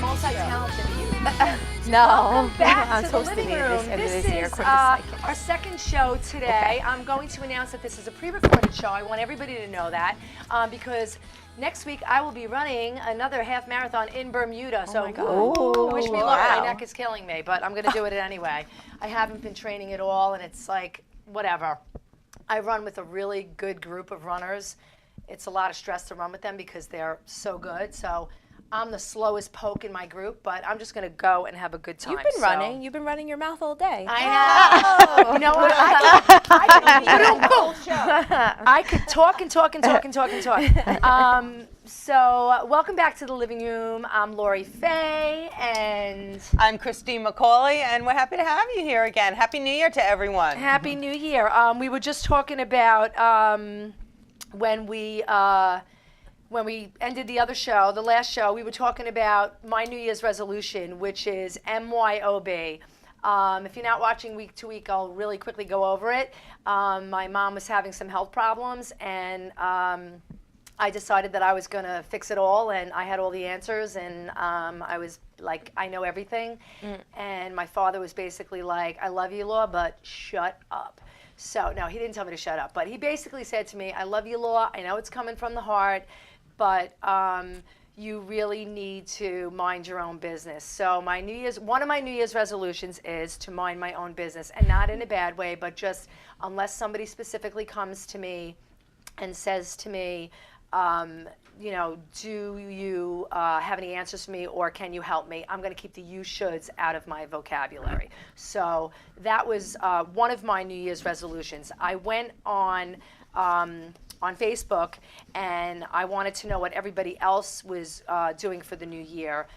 multi-talented. No, Back I'm to the supposed to living be room. this year. This is our second show today. I'm going to announce that this is a pre-recorded show. I want everybody to know that because next week I will be running another half marathon in Bermuda. So my God. woo, wish me luck. Wow. My neck is killing me, but I'm going to do it anyway. I haven't been training at all, and it's like whatever. I run with a really good group of runners. It's a lot of stress to run with them because they're so good. So I'm the slowest poke in my group, but I'm just going to go and have a good time. You've been running. You've been running your mouth all day. I know. You know what? I could talk and talk and talk and talk and talk. So welcome back to the living room. I'm Lori Faye, and I'm Christine McCauley, and we're happy to have you here again. Happy New Year to everyone. Happy New Year. We were just talking about when we ended the other show, the last show, we were talking about my New Year's resolution, which is MYOB. If you're not watching week to week, I'll really quickly go over it. My mom was having some health problems, and I decided that I was going to fix it all, and I had all the answers, and I was like, I know everything. And my father was basically like, I love you, Law, but shut up. So, no, he didn't tell me to shut up, but he basically said to me, I love you, Law, I know it's coming from the heart, but you really need to mind your own business. So one of my New Year's resolutions is to mind my own business, and not in a bad way, but just unless somebody specifically comes to me and says to me, you know, do you have any answers for me, or can you help me? I'm going to keep the you shoulds out of my vocabulary. So that was one of my New Year's resolutions. I went on Facebook, and I wanted to know what everybody else was doing for the new year.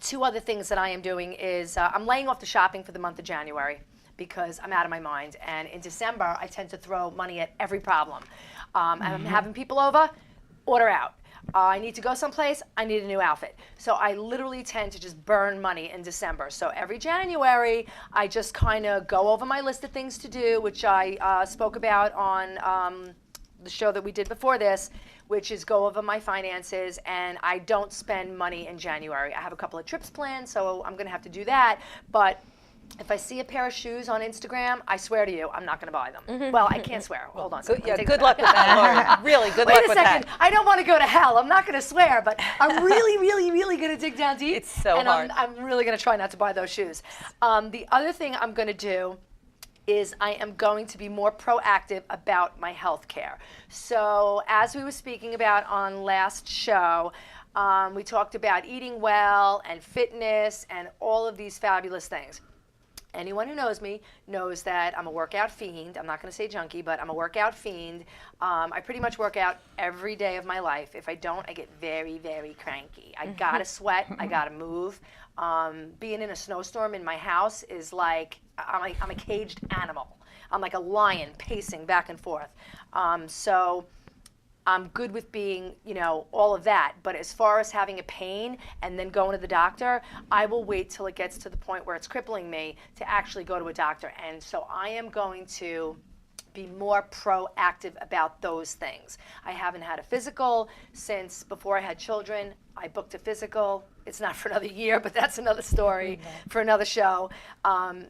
Two other things that I am doing is I'm laying off the shopping for the month of January because I'm out of my mind. And in December, I tend to throw money at every problem. And I'm having people over, order out. I need to go someplace, I need a new outfit. So I literally tend to just burn money in December. So every January, I just kind of go over my list of things to do, which I spoke about on the show that we did before this, which is go over my finances, and I don't spend money in January. I have a couple of trips planned, so I'm going to have to do that. But if I see a pair of shoes on Instagram, I swear to you, I'm not going to buy them. Well, I can't swear. Hold on. Good luck with that, Lori. Really, good luck with that. Wait a second. I don't want to go to hell. I'm not going to swear, but I'm really, really, really going to dig down deep. It's so hard. I'm really going to try not to buy those shoes. The other thing I'm going to do is I am going to be more proactive about my health care. So as we were speaking about on last show, we talked about eating well and fitness and all of these fabulous things. Anyone who knows me knows that I'm a workout fiend. I'm not going to say junkie, but I'm a workout fiend. I pretty much work out every day of my life. If I don't, I get very, very cranky. I got to sweat. I got to move. Being in a snowstorm in my house is like I'm a caged animal. I'm like a lion pacing back and forth. So I'm good with being, you know, all of that. But as far as having a pain and then going to the doctor, I will wait till it gets to the point where it's crippling me to actually go to a doctor. And so I am going to be more proactive about those things. I haven't had a physical since before I had children. I booked a physical. It's not for another year, but that's another story for another show.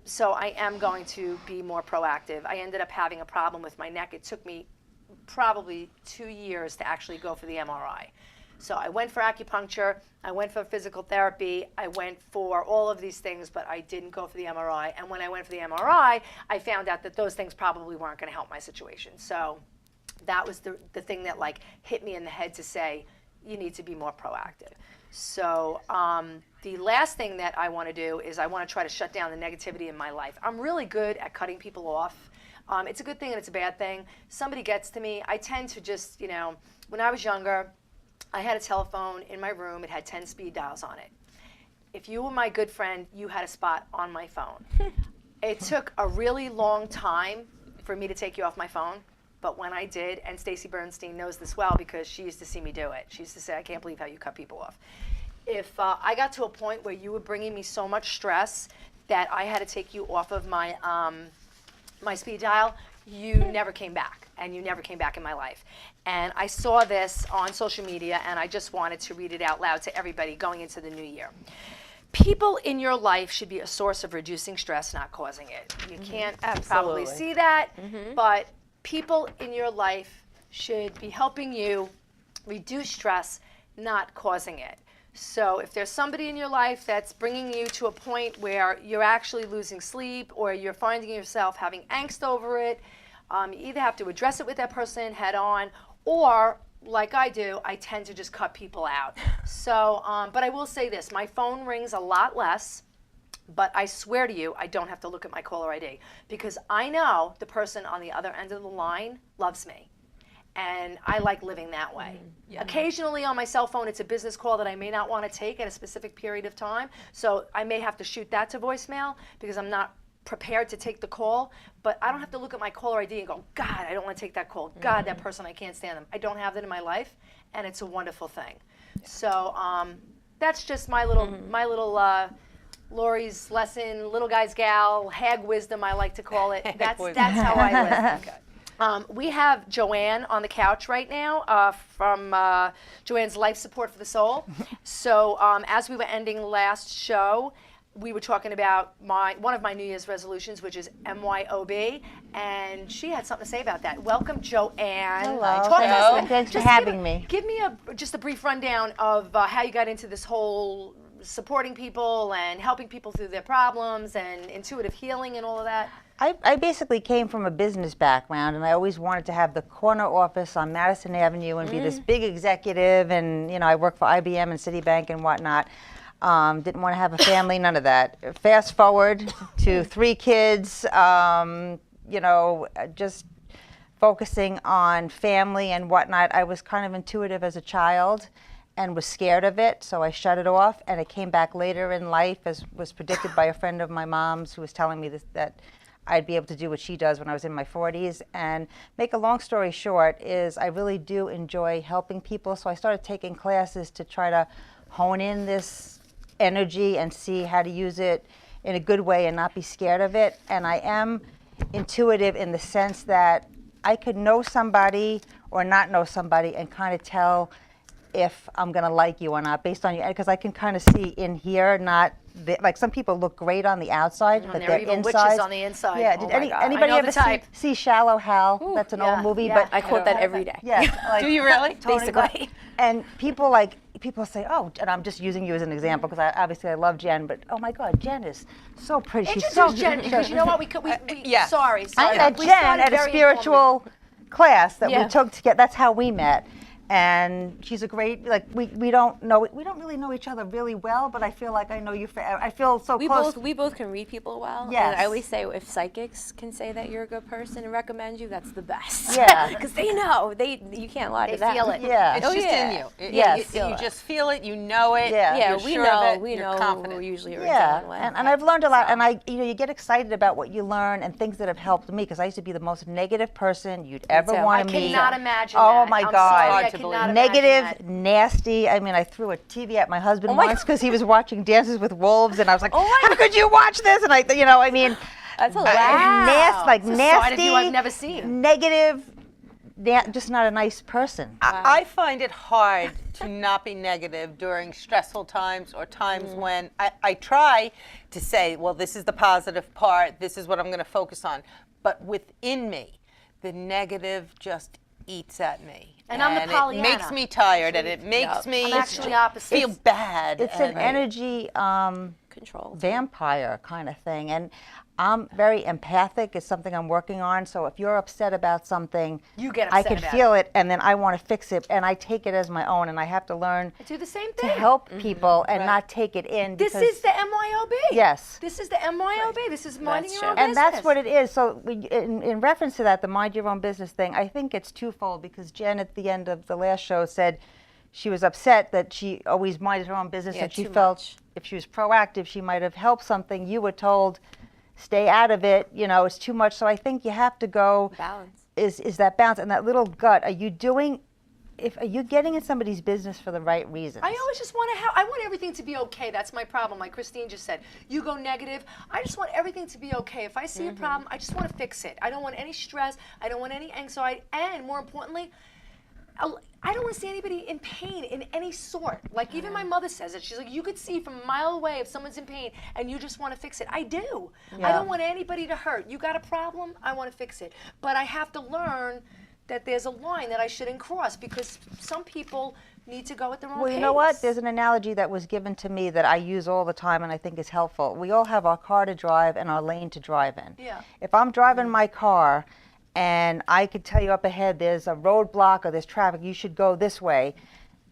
So I am going to be more proactive. I ended up having a problem with my neck. It took me probably 2 years to actually go for the MRI. So I went for acupuncture, I went for physical therapy, I went for all of these things, but I didn't go for the MRI. And when I went for the MRI, I found out that those things probably weren't going to help my situation. So that was the thing that like hit me in the head to say, you need to be more proactive. So the last thing that I want to do is I want to try to shut down the negativity in my life. I'm really good at cutting people off. It's a good thing and it's a bad thing. Somebody gets to me, I tend to just, you know, when I was younger, I had a telephone in my room. It had 10 speed dials on it. If you were my good friend, you had a spot on my phone. It took a really long time for me to take you off my phone. But when I did, and Stacey Bernstein knows this well because she used to see me do it. She used to say, I can't believe how you cut people off. If I got to a point where you were bringing me so much stress that I had to take you off of my my speed dial, you never came back. and you never came back in my life. And I saw this on social media, and I just wanted to read it out loud to everybody going into the new year. People in your life should be a source of reducing stress, not causing it. You can't probably Absolutely. see that, but people in your life should be helping you reduce stress, not causing it. So if there's somebody in your life that's bringing you to a point where you're actually losing sleep or you're finding yourself having angst over it, you either have to address it with that person head on, or like I do, I tend to just cut people out. So, but I will say this, my phone rings a lot less, but I swear to you, I don't have to look at my caller ID because I know the person on the other end of the line loves me. And I like living that way. Occasionally on my cell phone, it's a business call that I may not want to take at a specific period of time. So I may have to shoot that to voicemail because I'm not prepared to take the call. But I don't have to look at my caller ID and go, God, I don't want to take that call. God, that person, I can't stand them. I don't have that in my life, and it's a wonderful thing. So that's just my little, Lori's lesson, little guy's gal, hag wisdom, I like to call it. That's how I live. We have Joanne on the couch right now from Joanne's Life Support for the Soul. So as we were ending last show, we were talking about one of my New Year's resolutions, which is MYOB, and she had something to say about that. Welcome, Joanne. Hello. Talk to us. Thanks for Just having me. Give me just a brief rundown of how you got into this whole supporting people and helping people through their problems and intuitive healing and all of that. I basically came from a business background, and I always wanted to have the corner office on Madison Avenue and be this big executive, and I worked for IBM and Citibank and whatnot. Didn't want to have a family, none of that. Fast forward to 3 kids, just focusing on family and whatnot. I was kind of intuitive as a child and was scared of it, so I shut it off, and it came back later in life, as was predicted by a friend of my mom's who was telling me that I'd be able to do what she does when I was in my 40s. And make a long story short is I really do enjoy helping people, so I started taking classes to try to hone in this energy and see how to use it in a good way and not be scared of it. And I am intuitive in the sense that I could know somebody or not know somebody and kind of tell if I'm going to like you or not based on you, because I can kind of see in here, like some people look great on the outside, but they're their evil inside. witches on the inside. Yeah. Oh Did my God. anybody I know ever the type. see Shallow Hal? That's an old movie, yeah. but I quote that every day. yeah. Like, Do you really? Tony Basically. And people say, oh, and I'm just using you as an example because obviously I love Jen, but oh my God, Jen is so pretty. She's so Introduce Jen, because you know what, yes. sorry. I met We Jen started at a very spiritual class that Yeah. we took together. That's how we met. And she's a great, we don't really know each other really well, but I feel like I know you forever. I feel so close. We both can read people well. Yes. And I always say if psychics can say that you're a good person and recommend you, that's the best. Yeah. Because they know. You can't lie They to them. feel it. Yeah. It's Oh, just yeah. in you. Yes. You just feel it. You know it. Yeah. Yeah, You're we sure know. of it, We you're know confident. who we usually are Yeah, dealing with. and I've learned a lot, and you get excited about what you learn and things that have helped me, because I used to be the most negative person you'd ever too. want I to meet. cannot imagine Oh that. my I'm God. sorry, Hard I to cannot believe. imagine Negative, that. nasty. I mean, I threw a TV at my husband my once because he was watching Dances with Wolves, and I was like, Oh my "How could you watch this?" And I mean, That's Wow. hilarious. It's a nasty, side of you I've never seen. negative, just not a nice person. I find it hard to not be negative during stressful times or times when I try to say, well, this is the positive part, this is what I'm going to focus on. But within me, the negative just eats at me. And I'm the Pollyanna. It makes me tired, and it makes me I'm actually opposite. feel bad. It's an and- energy Control. vampire kind of thing, and I'm very empathic. It's something I'm working on. So if you're upset about something, You get I upset can about feel it, and then I want to fix it, and I take it as my own, and I have to learn I do the same to thing. help people and not take it in. This because- is the MYOB. Yes. This is the MYOB. This is minding That's your own true. And business. that's what it is. So in reference to that, the mind your own business thing, I think it's twofold, because Jen at the end of the last show said she was upset that she always minded her own business, Yeah, and she too felt much. if she was proactive, she might have helped something. You were told, stay out of it, it's too much. So I think you have to go, Balance. is that balance and that little gut. Are you doing if you're getting in somebody's business for the right reasons. I always just want to help. I want everything to be okay. That's my problem. Like Christine just said, you go negative. I just want everything to be okay. If I see a problem, I just want to fix it. I don't want any stress. I don't want any anxiety. And more importantly, I don't want to see anybody in pain in any sort. Like even my mother says it. She's like, you could see from a mile away if someone's in pain and you just want to fix it. I do. I don't want anybody to hurt. You got a problem? I want to fix it. But I have to learn that there's a line that I shouldn't cross because some people need to go at their own Well, pace. you know what? There's an analogy that was given to me that I use all the time and I think is helpful. We all have our car to drive and our lane to drive in. Yeah. If I'm driving my car and I could tell you up ahead there's a roadblock or there's traffic, you should go this way,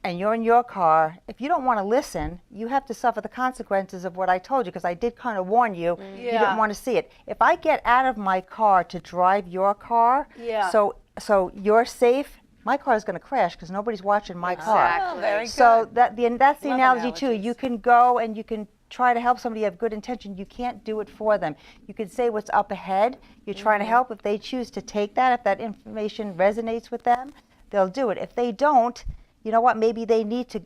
and you're in your car, if you don't want to listen, you have to suffer the consequences of what I told you, because I did kind of warn you, you Yeah. didn't want to see it. If I get out of my car to drive your car, Yeah. so you're safe, my car is going to crash because nobody's watching my car. Exactly. Oh, very So good. that's the Love analogy too. analogies. You can go and you can try to help somebody, you have good intention. You can't do it for them. You can say what's up ahead. You're trying to help. If they choose to take that, if that information resonates with them, they'll do it. If they don't, you know what? Maybe they need to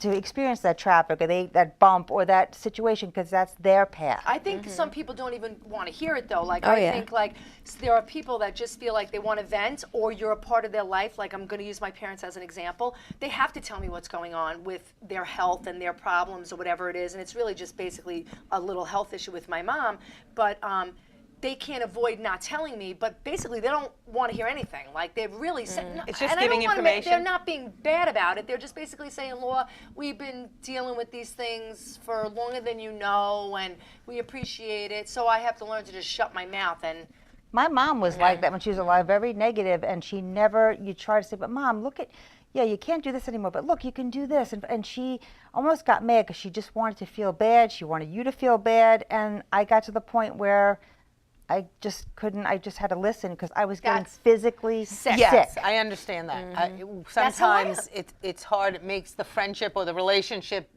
experience that traffic or that bump or that situation because that's their path. I think some people don't even want to hear it though. Like Oh, I yeah. think like there are people that just feel like they want to vent or you're a part of their life. Like I'm going to use my parents as an example. They have to tell me what's going on with their health and their problems or whatever it is. And it's really just basically a little health issue with my mom. But they can't avoid not telling me, but basically they don't want to hear anything. Like they're really saying, It's just and I don't giving wanna information. they're not being bad about it. They're just basically saying, Laura, we've been dealing with these things for longer than you know, and we appreciate it. So I have to learn to just shut my mouth and. My mom was like that when she was alive, very negative, and she never, you try to say, but Mom, look at, yeah, you can't do this anymore, but look, you can do this. And she almost got mad because she just wanted to feel bad. She wanted you to feel bad. And I got to the point where I just couldn't, I just had to listen because I was getting That's physically sick. Yes, I understand that. That's how I Sometimes it's hard. It makes the friendship or the relationship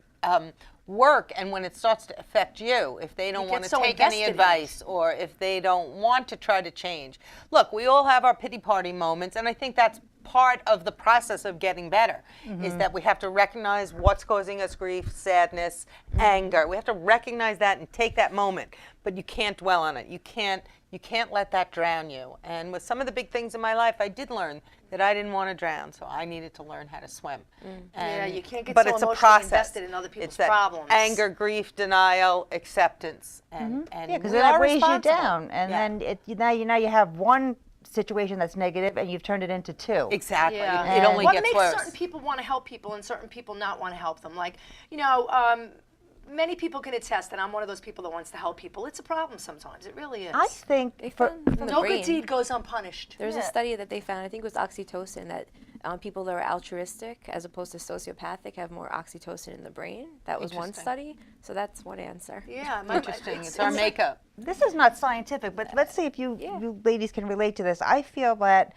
work, and when it starts to affect you, if they don't get want to so take any invested in it. advice or if they don't want to try to change. Look, we all have our pity party moments, and I think that's part of the process of getting better, is that we have to recognize what's causing us grief, sadness, anger. We have to recognize that and take that moment, but you can't dwell on it. You can't let that drown you. And with some of the big things in my life, I did learn that I didn't want to drown, so I needed to learn how to swim. Yeah, you can't get but so it's a emotionally process. invested in other people's It's that problems. Anger, grief, denial, acceptance, and Yeah, because we then it are weighs you responsible. down. And Yeah. then now you have one situation that's negative and you've turned it into two. Exactly. Yeah. It only what gets makes worse. certain people want to help people and certain people not want to help them? Like, many people can attest that I'm one of those people that wants to help people. It's a problem sometimes. It really is. I think They for, found from the no brain. good deed goes unpunished. There's a study that they found, I think it was oxytocin, that people that are altruistic as opposed to sociopathic have more oxytocin in the brain. That was one Interesting. study. So that's one answer. Yeah, Interesting. It's our makeup. this is not scientific, but let's see if you ladies can relate to this. I feel that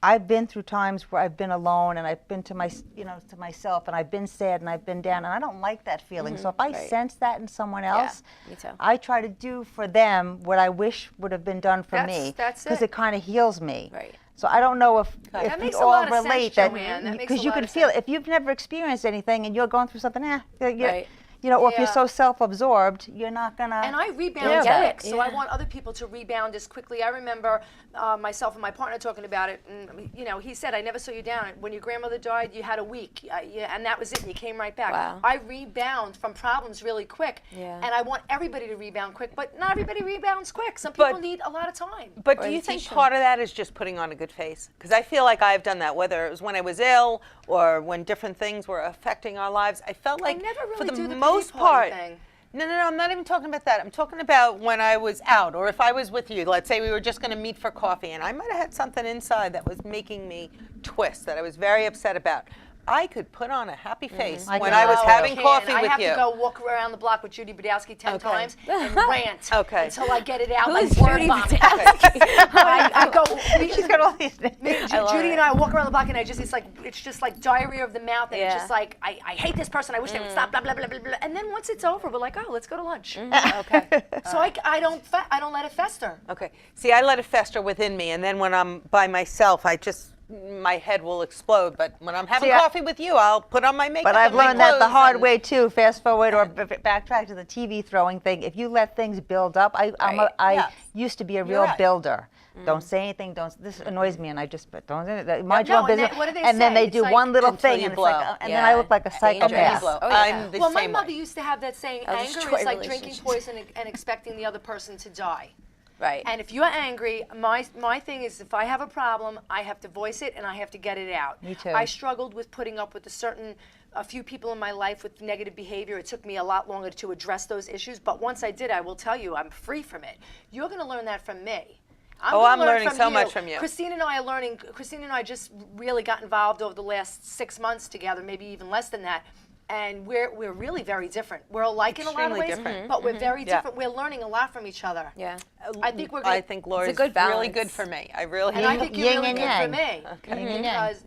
I've been through times where I've been alone and I've been to myself and I've been sad and I've been down and I don't like that feeling. So if I Right. sense that in someone else, me too. I try to do for them what I wish would have been done for me. That's because it. it kind of heals me. Right. So I don't know if That we makes a all lot of sense, relate Joanne. That makes because a you lot can of feel sense. if you've never experienced anything and you're going through something, Right. or if you're Yeah. so self-absorbed, you're not gonna. And I rebound Yeah. quick, so I Yeah. want other people to rebound as quickly. I remember myself and my partner talking about it, and he said, "I never saw you down. When your grandmother died, you had a week, and that was it, and you came right back." Wow. I rebound from problems really quick, Yeah. and I want everybody to rebound quick, but not everybody rebounds quick. Some people But- need a lot of time. But Or do to you think teach them. part of that is just putting on a good face? Because I feel like I've done that, whether it was when I was ill or when different things were affecting our lives. I felt like never really for the do the pity most party part. thing. No, I'm not even talking about that. I'm talking about when I was out or if I was with you. Let's say we were just going to meet for coffee and I might have had something inside that was making me twist that I was very upset about. I could put on a happy face I when can I was also. having Can. coffee I with have you. to go walk around the block with Judy Badowski 10 Okay. times and rant Okay. until I get it out Who like is word Judy vomit. Badowski? I go. She's got all these names. Judy and I walk around the block and it's just like diarrhea of the mouth and it's Yeah. just like I hate this person. I wish they would stop. Blah blah blah blah blah. And then once it's over, we're like, oh, let's go to lunch. Okay. So I don't let it fester. Okay. See, I let it fester within me, and then when I'm by myself, I just my head will explode. But when I'm having See, coffee with you, I'll put on my makeup. But I've and my learned that the clothes hard and- way too. Fast forward or backtrack to the TV throwing thing. If you let things build up, I Yes. used to be a You're real right. builder. Don't say anything. This annoys me, and I just don't. Mind your No, own and business. then what do they and then say? they It's do like, one little until thing, you and it's blow. like, and then I look like a Dangerous. psychopath. Blow. Oh, yeah. I'm the Well, my same mother way. used to have that saying, That'll anger destroy is like drinking relationships. poison and expecting the other person to die. Right. And if you're angry, my thing is if I have a problem, I have to voice it and I have to get it out. Me too. I struggled with putting up with a few people in my life with negative behavior. It took me a lot longer to address those issues, but once I did, I will tell you, I'm free from it. You're going to learn that from me. Oh, I'm learning so much from you. Christine and I are learning. Christine and I just really got involved over the last 6 months together, maybe even less than that. And we're really very different. We're alike in a lot of Extremely ways, different. but we're very Yeah. different. We're learning a lot from each other. Yeah. I think we're I good. think Laura's It's a good really balance. good for me. I really. And I think you're Yin really and good for yang. me. Yin and yang. Because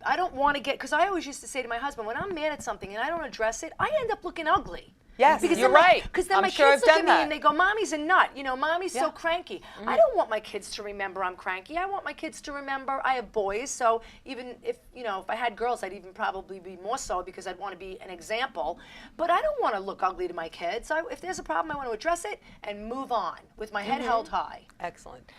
I don't want to get, because I always used to say to my husband, when I'm mad at something and I don't address it, I end up looking ugly. Yes, Because you're then right. Because then I'm my sure kids I've look done at me that. and they go, "Mommy's a nut." Mommy's so Yeah. cranky. I don't want my kids to remember I'm cranky. I want my kids to remember I have boys. So even if if I had girls, I'd even probably be more so because I'd want to be an example. But I don't want to look ugly to my kids. If there's a problem, I want to address it and move on with my head held high. Excellent.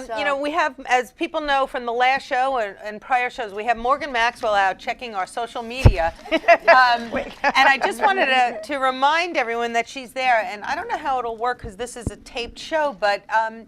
So- We have, as people know from the last show and prior shows, we have Morgan Maxwell out checking our social media. And I just wanted to remind everyone that she's there. And I don't know how it'll work because this is a taped show, but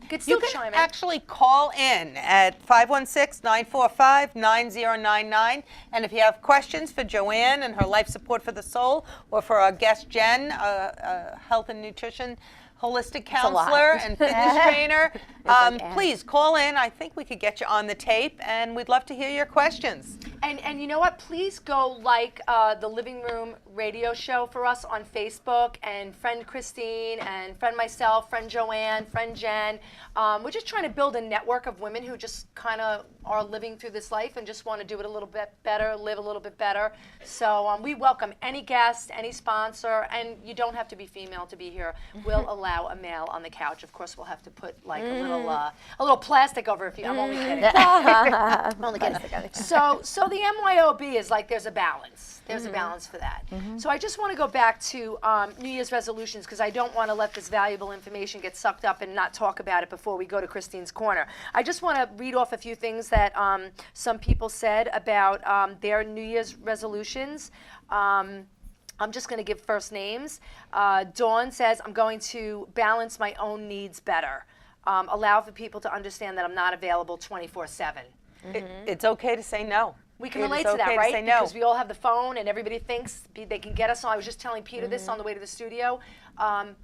Could you still can chime in. actually call in at 516-945-9099. And if you have questions for Joanne and her Life Support for the Soul, or for our guest Jen, health and nutrition holistic a lot. counselor and fitness trainer, like, please call in. I think we could get you on the tape, and we'd love to hear your questions. And you know what? Please go like the Living Room radio show for us on Facebook, and friend Christine, and friend myself, friend Joanne, friend Jen. We're just trying to build a network of women who just kind of are living through this life and just want to do it a little bit better, live a little bit better. So we welcome any guest, any sponsor, and you don't have to be female to be here. We'll allow a male on the couch. Of course, we'll have to put like a little plastic over if you. I'm only kidding. I'm only kidding. So the MYOB is like there's a balance. There's a balance for that. So I just want to go back to New Year's resolutions because I don't want to let this valuable information get sucked up and not talk about it before we go to Christine's Corner. I just want to read off a few things that some people said about their New Year's resolutions. I'm just going to give first names. Dawn says, I'm going to balance my own needs better. Allow for people to understand that I'm not available 24/7. It's okay to say no. We can It relate is to that, okay right? say no. Because we all have the phone and everybody thinks they can get us on. I was just telling Peter this on the way to the studio.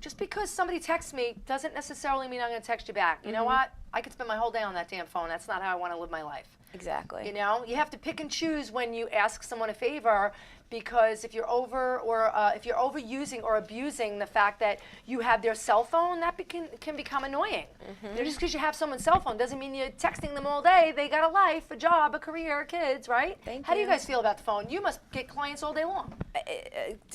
Just because somebody texts me doesn't necessarily mean I'm going to text you back. You know what? I could spend my whole day on that damn phone. That's not how I want to live my life. Exactly. You have to pick and choose when you ask someone a favor, because if you're if you're overusing or abusing the fact that you have their cell phone, that can become annoying. Just because you have someone's cell phone doesn't mean you're texting them all day. They got a life, a job, a career, kids, right? Thank How do you you. guys feel about the phone? You must get clients all day long.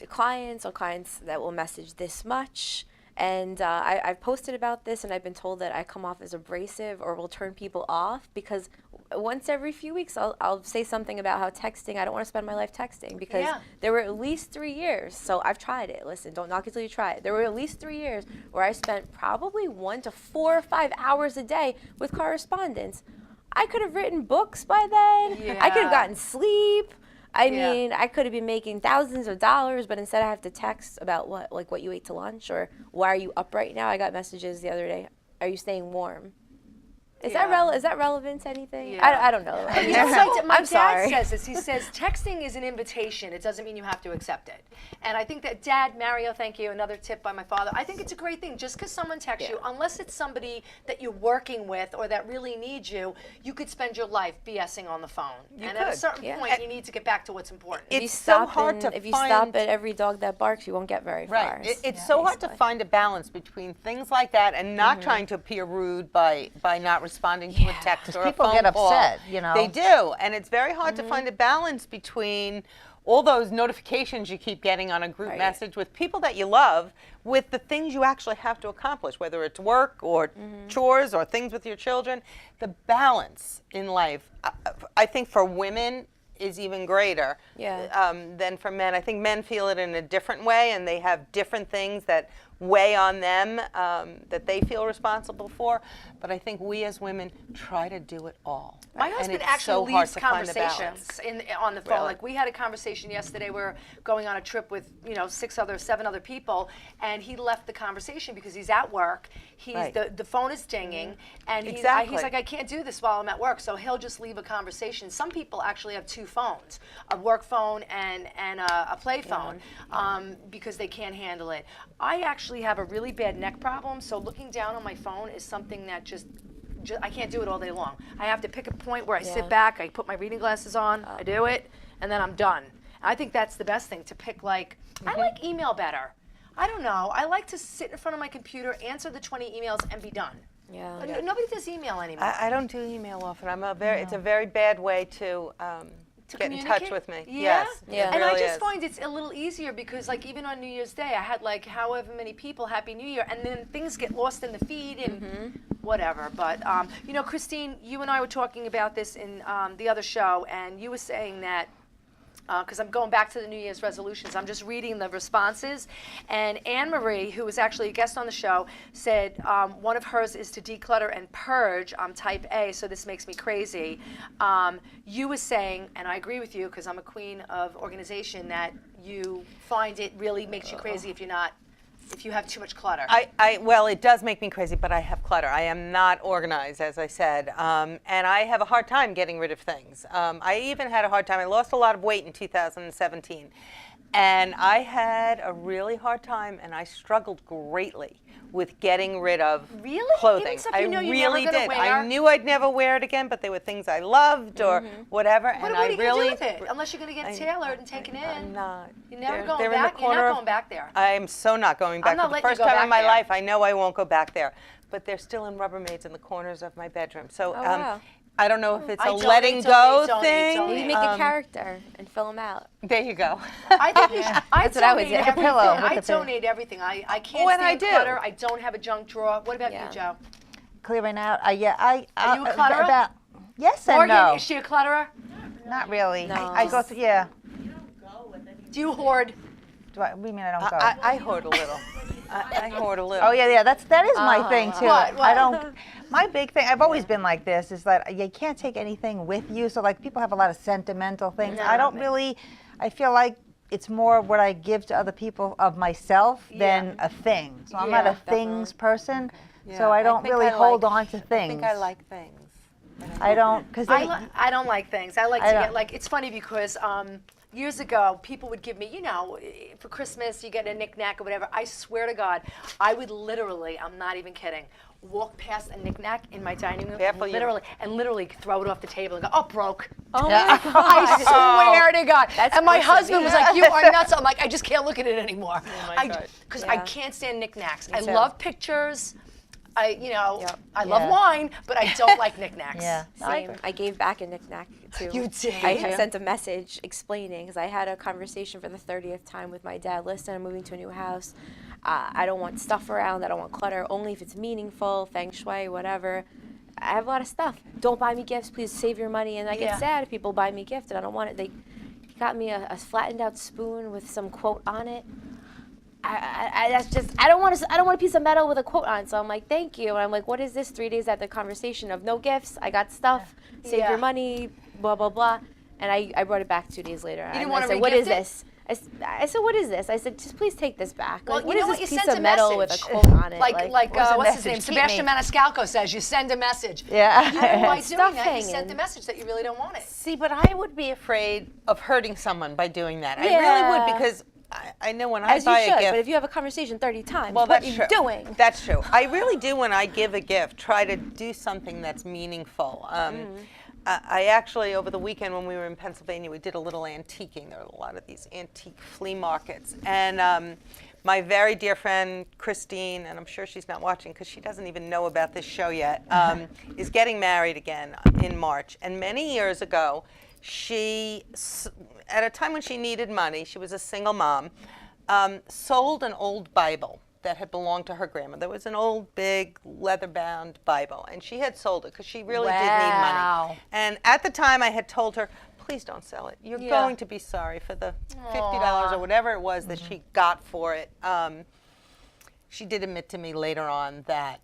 Clients that will message this much. And I've posted about this, and I've been told that I come off as abrasive or will turn people off because once every few weeks I'll say something about how texting, I don't want to spend my life texting because Yeah. there were at least 3 years. So I've tried it. Listen, don't knock it till you try it. There were at least 3 years where I spent probably 1 to 4 or 5 hours a day with correspondence. I could have written books by then. I could have Yeah. gotten sleep. I Yeah. mean, I could have been making thousands of dollars, but instead I have to text about what you ate to lunch, or why are you up right now? I got messages the other day. Are you staying warm? Is that relevant to anything? Yeah. I don't know. You know, my I'm dad sorry. says this. He says texting is an invitation. It doesn't mean you have to accept it. And I think that Dad, Mario, thank you, another tip by my father. I think it's a great thing. Just because someone texts you, unless it's somebody that you're working with or that really needs you, you could spend your life BSing on the phone. And at a could. certain Yeah. point, you need to get back to what's important. It's If you so stop hard to if you find- stop at every dog that barks, you won't get very far. Right. It's so hard to find a balance between things like that and not trying to appear rude by not responding to a text or a people phone get call. upset, you know. They do, and it's very hard to find a balance between all those notifications you keep getting on a group Right. message with people that you love, with the things you actually have to accomplish, whether it's work or chores or things with your children. The balance in life, I think for women is even greater Yeah. than for men. I think men feel it in a different way, and they have different things that weigh on them that they feel responsible for. But I think we as women try to do it all. My And husband it's actually so hard leaves to find the balance. conversations on the phone. Really? Like we had a conversation yesterday. We're going on a trip with 7 other people, and he left the conversation because he's at work. Right. The phone is dinging, and he's Exactly. like, I can't do this while I'm at work. So he'll just leave a conversation. Some people actually have 2 phones, a work phone and a play phone, because they can't handle it. I actually have a really bad neck problem, so looking down on my phone is something that just I can't do it all day long. I have to pick a point where I Yeah. sit back, I put my reading glasses on, I do it, and then I'm done. I think that's the best thing, to pick I like email better. I don't know. I like to sit in front of my computer, answer the 20 emails, and be done. Yeah. Nobody does email anymore. I don't do email often. It's a very bad way to get in touch communicate? with me. Yeah? Yes, Yeah. it And really I just is. find it's a little easier because, even on New Year's Day, I had however many people, Happy New Year, and then things get lost in the feed and whatever. But, Christine, you and I were talking about this in the other show, and you were saying that, because I'm going back to the New Year's resolutions, I'm just reading the responses. And Anne Marie, who was actually a guest on the show, said one of hers is to declutter and purge. I'm type A, so this makes me crazy. You were saying, and I agree with you because I'm a queen of organization, that you find it really makes you crazy if you have too much clutter. Well, it does make me crazy, but I have clutter. I am not organized, as I said, and I have a hard time getting rid of things. I even had a hard time. I lost a lot of weight in 2017, and I had a really hard time, and I struggled greatly with getting rid of Really? clothing. Even stuff I you know you're never really gonna did. wear? I knew I'd never wear it again, but they were things I loved or whatever, what and are I you really going to do with it? Unless you're going to get tailored and taken in. I'm not. You're never They're- going they're in the back. You're corner not of- going back there. I am so not going back. not For the letting you first go time back in my there. life, I know I won't go back there. But they're still in Rubbermaids in the corners of my bedroom. So Oh, wow. I don't know if it's I a donate, letting donate, go donate, thing. donate. You can make a character and fill them out. There you go. I think you should. I That's what I would donate do. Like a everything. pillow with I the pillow. donate everything. I can't Oh, and stand I do. clutter. I don't have a junk drawer. What about Yeah. you, Joe? Clearing out. Are you a clutterer? Yes and Morgan, no. is she a clutterer? Not really. No. I go through. Yeah. Do you hoard? What do you mean I don't go? I hoard a little. I hoard a little. Oh yeah, that is my thing too. What? I don't. My big thing, I've always been like this, is that you can't take anything with you. So like people have a lot of sentimental things. I don't really. I feel like it's more what I give to other people of myself than a thing. So I'm not Yeah, a things person. Yeah, So I don't think really I hold like- on to things. I think I like things. I don't, because I don't like things. I like to I get don't. it's funny because years ago people would give me, for Christmas you get a knick-knack or whatever. I swear to God, I would literally, I'm not even kidding, walk past a knick-knack in my dining room Careful, you- and literally throw it off the table and go, oh, broke. Oh Yeah. my God. I swear to God. That's And my gross of husband me. was like, you are nuts. I'm like, I just can't look at it anymore. my God. Because I Yeah. can't stand knickknacks. I too. love pictures. I love Yeah. wine, but I don't like knickknacks. Yeah. Same. I gave back a knick-knack too. You did? I sent a message explaining because I had a conversation for the 30th time with my dad. Listen, I'm moving to a new house. I don't want stuff around. I don't want clutter. Only if it's meaningful, feng shui, whatever. I have a lot of stuff. Don't buy me gifts. Please save your money. And I Yeah. get sad if people buy me gifts and I don't want it. They got me a flattened out spoon with some quote on it. That's just I don't want a piece of metal with a quote on it. So I'm like, thank you. And I'm like, what is this? 3 days after the conversation of no gifts. I got stuff. Save Yeah. your money. Blah blah blah. And I brought it back 2 days later. didn't And wanna I said, what is re-gift it? this? I said, what is this? I said, just please take this back. Well, Like, you what know is what? this You piece sent of a metal with a message. quote on it? What's his name? Keep Sebastian me. Maniscalco says you send a message. Yeah. By doing Stuff that, you hanging. sent a message that you really don't want it. See, but I would be afraid of hurting someone by doing that. I really Yeah. would, because I know when I As buy you should, a gift. but if you have a conversation 30 times, Well, what that's are you true. doing? That's true. I really do, when I give a gift, try to do something that's meaningful. I actually, over the weekend when we were in Pennsylvania, we did a little antiquing. There are a lot of these antique flea markets. And my very dear friend, Christine, and I'm sure she's not watching because she doesn't even know about this show yet, is getting married again in March. And many years ago, she, at a time when she needed money, she was a single mom, sold an old Bible that had belonged to her grandmother. It was an old, big, leather-bound Bible, and she had sold it because she really did need Wow. money. And at the time, I had told her, please don't sell it. You're Yeah. going to be sorry for the $50 or whatever it was that she got for it. She did admit to me later on that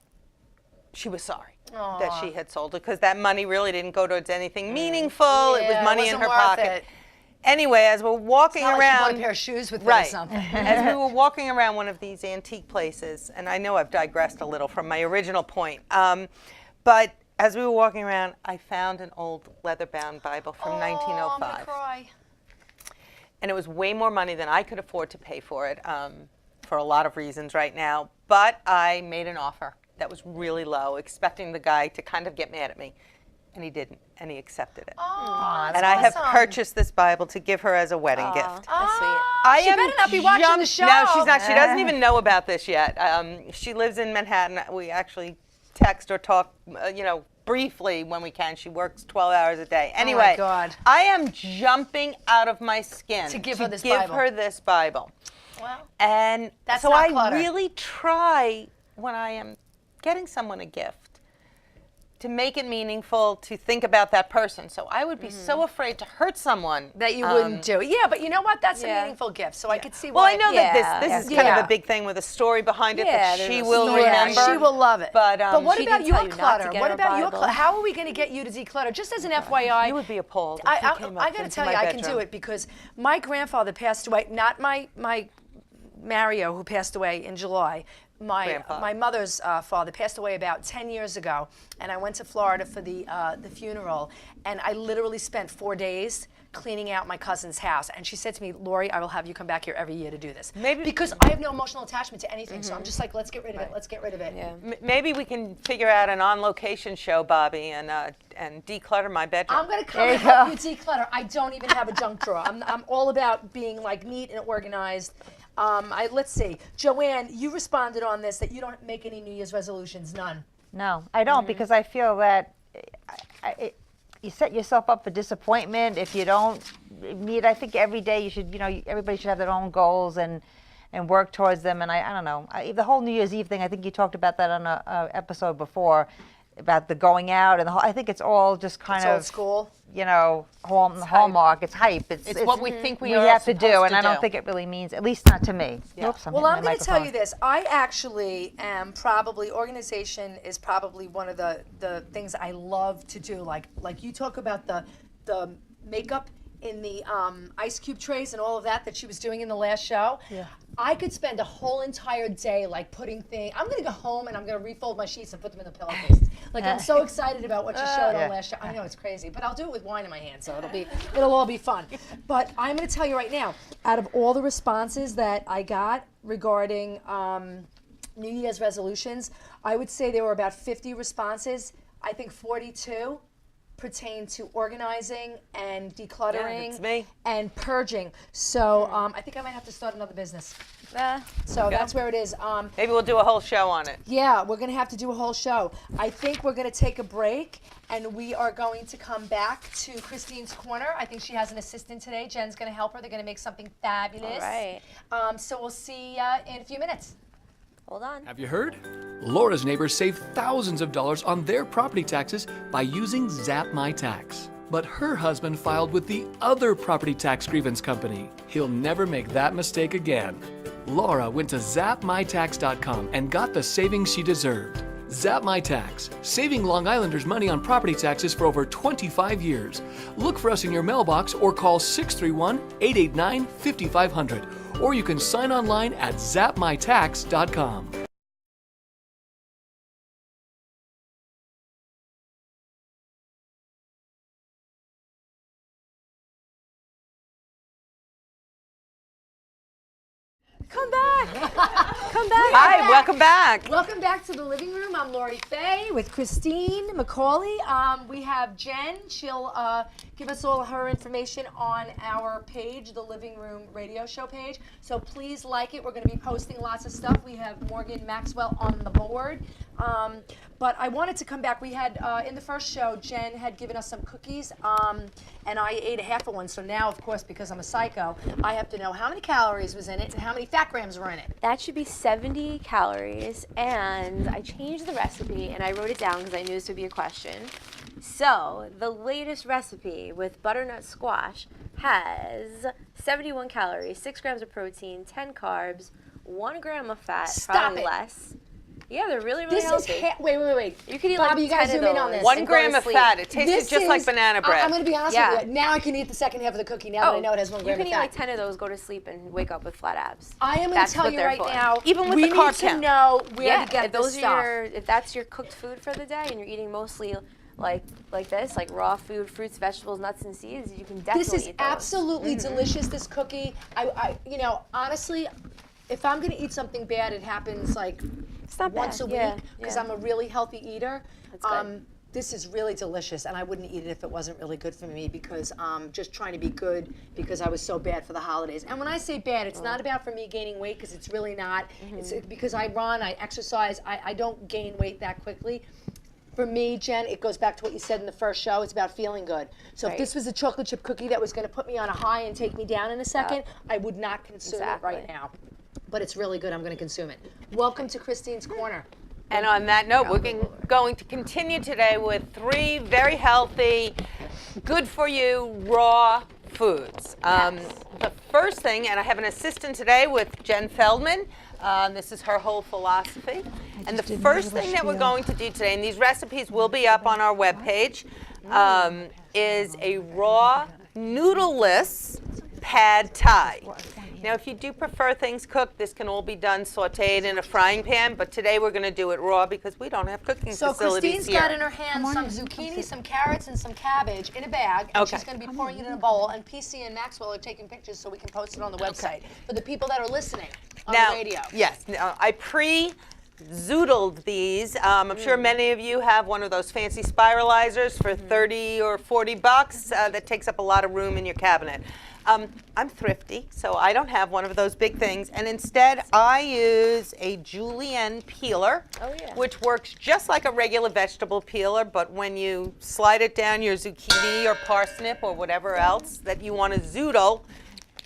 she was sorry that she had sold it because that money really didn't go towards anything meaningful. It was Yeah, it money in wasn't her worth pocket. it. Anyway, as we're walking Not like she bought around, a pair of shoes with it or right, something. as we were walking around one of these antique places, and I know I've digressed a little from my original point, but as we were walking around, I found an old leather-bound Bible from I'm 1905. gonna cry. And it was way more money than I could afford to pay for it, for a lot of reasons right now. But I made an offer that was really low, expecting the guy to kind of get mad at me. And he didn't, and he accepted it. Oh, And I have awesome. purchased this Bible to give her as a wedding Aw, gift. that's sweet. She better not be watching the show. No, she's not. She doesn't even know about this yet. She lives in Manhattan. We actually text or talk, briefly when we can. She works 12 hours a day. Anyway, God. I am jumping out of my skin To give her this Bible. her this Bible. Well, And That's so not I clutter. really try when I am getting someone a gift to make it meaningful, to think about that person. So I would be so afraid to hurt someone. that you wouldn't do. Yeah, but you know what? That's a Yeah. meaningful gift. So I could see Well, why. I know Yeah, that this is kind yeah. of a big thing with a story behind it Yeah, that she there's a will story. remember. She will love it. But, what she about didn't your tell you not to clutter? get What her about your Bible. clutter? How are we going to get you to declutter? Just as an FYI, You would be appalled if you came I up got to into tell my you, I can do bedroom. it because my grandfather passed away. Not my Mario, who passed away in July. Grandpa. My mother's father passed away about 10 years ago, and I went to Florida for the funeral, and I literally spent 4 days cleaning out my cousin's house. And she said to me, Lori, I will have you come back here every year to do this. Maybe- because I have no emotional attachment to anything, so I'm just like, let's get rid of it. Let's get rid of it. Yeah. Maybe we can figure out an on-location show, Bobby, and declutter my bedroom. I'm gonna come and help you declutter. I don't even have a junk drawer. I'm all about being like neat and organized. Let's see, Joanne, you responded on this that you don't make any New Year's resolutions. None. No, I don't because I feel that you set yourself up for disappointment if you don't meet. I think every day you should, everybody should have their own goals and work towards them. And I don't know, the whole New Year's Eve thing. I think you talked about that on a episode before about the going out and the whole. I think it's all just kind It's of old school. hallmark. It's hype. It's what we think we we are have to do, supposed and to I don't do. think it really means, at least not to me. Yeah. Oops, Well, hitting I'm my going to tell you microphone. this. I actually am probably, organization is probably one of the things I love to do. Like you talk about the makeup in the ice cube trays and all of that she was doing in the last show. Yeah. I could spend a whole entire day like putting things. I'm going to go home and I'm going to refold my sheets and put them in the pillowcases. Like I'm so excited about what you showed on last show. I know it's crazy, but I'll do it with wine in my hand, so it'll all be fun. But I'm going to tell you right now, out of all the responses that I got regarding New Year's resolutions, I would say there were about 50 responses. I think 42 pertain to organizing and decluttering that's me. and purging. So I think I might have to start another business. So that's where it is. Maybe we'll do a whole show on it. Yeah, we're going to have to do a whole show. I think we're going to take a break, and we are going to come back to Christine's Corner. I think she has an assistant today. Jen's going to help her. They're going to make something fabulous. All right. So we'll see in a few minutes. Hold on. Have you heard? Laura's neighbors save thousands of dollars on their property taxes by using Zap My Tax. But her husband filed with the other property tax grievance company. He'll never make that mistake again. Laura went to zapmytax.com and got the savings she deserved. Zap My Tax, saving Long Islanders money on property taxes for over 25 years. Look for us in your mailbox or call 631-889-5500. Or you can sign online at zapmytax.com. Come back. Welcome back. Hi, welcome back. Welcome back to the living room. I'm Lori Faye with Christine McCauley. We have Jen. She'll give us all her information on our page, the Living Room Radio Show page. So please like it. We're going to be posting lots of stuff. We have Morgan Maxwell on the board. But I wanted to come back. We had, in the first show, Jen had given us some cookies, and I ate a half of one. So now, of course, because I'm a psycho, I have to know how many calories was in it and how many fat grams were in it. That should be 70 calories, and I changed the recipe, and I wrote it down because I knew this would be a question. So, the latest recipe with butternut squash has 71 calories, 6 grams of protein, 10 carbs, 1 gram of fat, Stop probably it. less. Yeah, they're really, really This healthy. is wait. You could eat Bobby, like you gotta 10 zoom of in on those this. 1 and go gram to of sleep. fat. It tastes just like banana bread. I'm going to be honest Yeah. with you. Now I can eat the second half of the cookie now that I know it has 1 gram You can of eat fat. like 10 of those, go to sleep, and wake up with flat abs. I am going to That's tell what you they're right for. now. Even with we the carb need to count. know where Yeah, to get if this those stuff. are if that's your cooked food for the day, and you're eating mostly like this, like raw food, fruits, vegetables, nuts, and seeds, you can definitely This is eat those. absolutely delicious. This cookie, I honestly, if I'm going to eat something bad, it happens like It's not once bad. a Yeah, week because yeah. I'm a really healthy eater. That's good. This is really delicious, and I wouldn't eat it if it wasn't really good for me because just trying to be good because I was so bad for the holidays. And when I say bad, it's not about for me gaining weight because it's really not. It's because I run, I exercise, I don't gain weight that quickly. For me, Jen, it goes back to what you said in the first show. It's about feeling good. So if Right. this was a chocolate chip cookie that was going to put me on a high and take me down in a second, I would not consume it right Exactly. now. But it's really good. I'm going to consume it. Welcome to Christine's Corner. And on that note, we're going to continue today with 3 very healthy, good for you, raw foods. The first thing, and I have an assistant today with Jen Feldman. This is her whole philosophy. And the first thing that we're going to do today, and these recipes will be up on our webpage, is a raw, noodleless pad thai. Now, if you do prefer things cooked, this can all be done sautéed in a frying pan, but today we're going to do it raw because we don't have cooking So facilities Christine's here. got in her hand some zucchini, some carrots, and some cabbage in a bag, and Okay. she's going to be pouring it in a bowl. And PC and Maxwell are taking pictures so we can post it on the website for the people that are listening on Now, the radio. yes, now, I zoodled these. I'm sure many of you have one of those fancy spiralizers for 30 or 40 bucks that takes up a lot of room in your cabinet. I'm thrifty, so I don't have one of those big things, and instead I use a julienne peeler, which works just like a regular vegetable peeler, but when you slide it down your zucchini or parsnip or whatever else that you want to zoodle,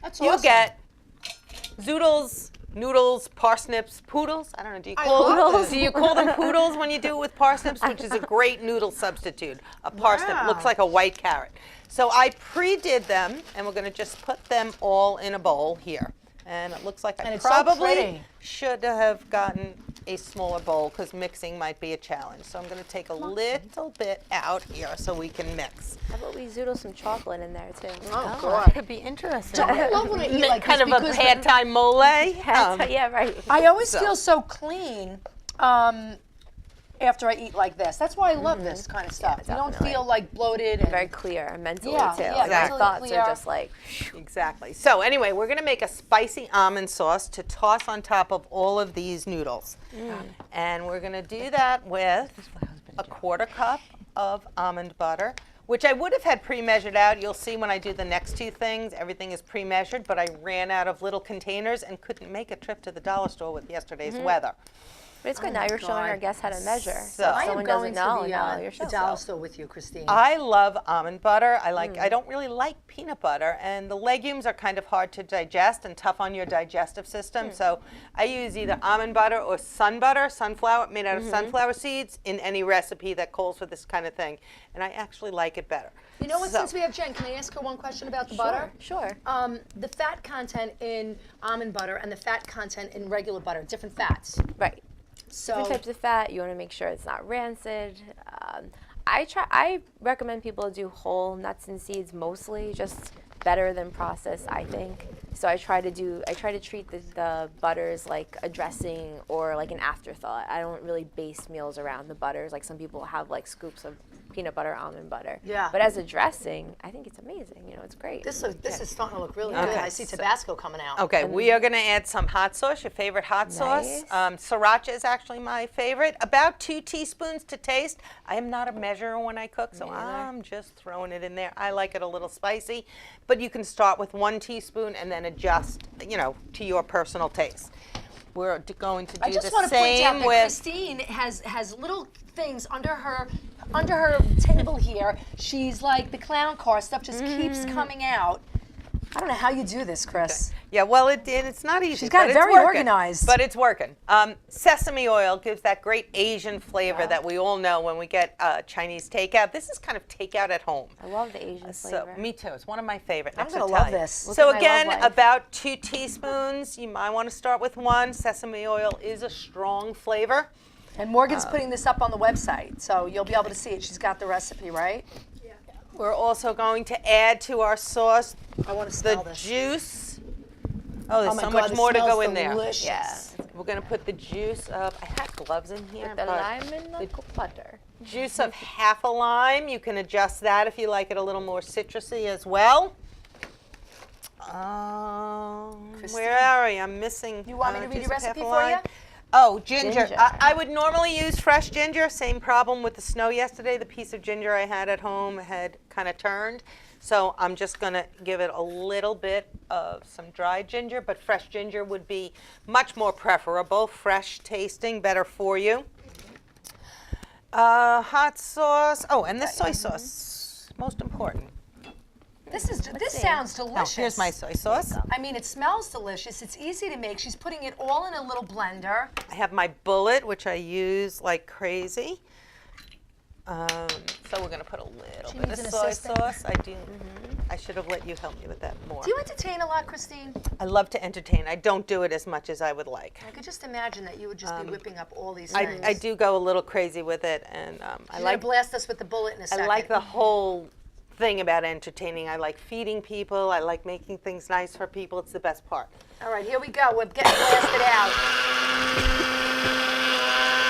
That's you awesome. get zoodles, noodles, parsnips, poodles. I don't know. Do you I call love them? this. Do you call them poodles when you do it with parsnips, which is a great noodle substitute? A parsnip Wow. looks like a white carrot. So I pre-did them, and we're going to just put them all in a bowl here. And it looks like And I it's so probably pretty. should have gotten a smaller bowl because mixing might be a challenge. So I'm going to take a little bit out here so we can mix. How about we zoodle some chocolate in there too? Oh, That God. could be interesting. I love when I eat like kind this of a because pad thai mole. Yeah, right. I always So. feel so clean after I eat like this. That's why I love this kind of stuff. You don't definitely. feel like bloated. And Very clear mentally Yeah, too. yeah, Like our mentally thoughts clear. are just like Exactly. So anyway, we're going to make a spicy almond sauce to toss on top of all of these noodles. And we're going to do that with a 1/4 cup of almond butter, which I would have had pre-measured out. You'll see when I do the next 2 things, everything is pre-measured, but I ran out of little containers and couldn't make a trip to the dollar store with yesterday's weather. but it's good now you're showing our guests how to measure. So- So if I am someone going doesn't know, to now the you're dollar show. store with you, Christine. I love almond butter. I don't really like peanut butter, and the legumes are kind of hard to digest and tough on your digestive system. So I use either almond butter or sunflower, made out of sunflower seeds, in any recipe that calls for this kind of thing. And I actually like it better. You know what, So- since we have Jen, can I ask her one question about the butter? Sure. The fat content in almond butter and the fat content in regular butter, different fats. Right. So Different types of fat. You want to make sure it's not rancid. I recommend people do whole nuts and seeds mostly, just better than processed, I think. So I try to treat the butters like a dressing or like an afterthought. I don't really base meals around the butters. Like some people have like scoops of peanut butter, almond butter. Yeah. But as a dressing, I think it's amazing. You know, it's great. This is starting to look really good. I see Tabasco coming out. Okay, we are going to add some hot sauce, your favorite hot sauce. Sriracha is actually my favorite. About 2 teaspoons to taste. I am not a measurer when I cook, so I'm just throwing it in there. I like it a little spicy, but you can start with 1 teaspoon and then adjust, you know, to your personal taste. We're going to do I just the want to point out same that with. Christine has little things under her table here. She's like the clown car. Stuff just keeps coming out. I don't know how you do this, Chris. Yeah, well, it's not easy. She's got but it it's very working. organized. But it's working. Sesame oil gives that great Asian flavor that we all know when we get Chinese takeout. This is kind of takeout at home. I love the Asian So flavor. me too. It's one of my favorite. I'm next gonna to love Italian. this. So Look at my again, love life. about 2 teaspoons. You might want to start with 1. Sesame oil is a strong flavor. And Morgan's putting this up on the website, so you'll be able to see it. She's got the recipe, right? We're also going to add to our sauce I want to the smell this. juice. Oh, there's my so God, much this more to smells go in there. delicious. Yeah. We're going to put the juice of, I have gloves in here. The but lime and the butter. Juice of half a lime. You can adjust that if you like it a little more citrusy as well. Where are we? I'm missing. You want me to read juice your of half recipe a for lime. you? Oh, ginger. Ginger. I would normally use fresh ginger. Same problem with the snow yesterday. The piece of ginger I had at home had kind of turned. So I'm just going to give it a little bit of some dried ginger, but fresh ginger would be much more preferable. Fresh tasting, better for you. Hot sauce. Oh, and the soy sauce, most important. This sounds delicious. Here's my soy sauce. I mean, it smells delicious. It's easy to make. She's putting it all in a little blender. I have my bullet, which I use like crazy. So we're going to put a little She bit needs of an soy assistant. sauce. I do. I should have let you help me with that more. Do you entertain a lot, Christine? I love to entertain. I don't do it as much as I would like. I could just imagine that you would just be whipping up all these I things. do go a little crazy with it, and I You're like gonna blast us with the bullet in a second. I like the whole thing about entertaining. I like feeding people. I like making things nice for people. It's the best part. All right, here we go. We're getting blasted out.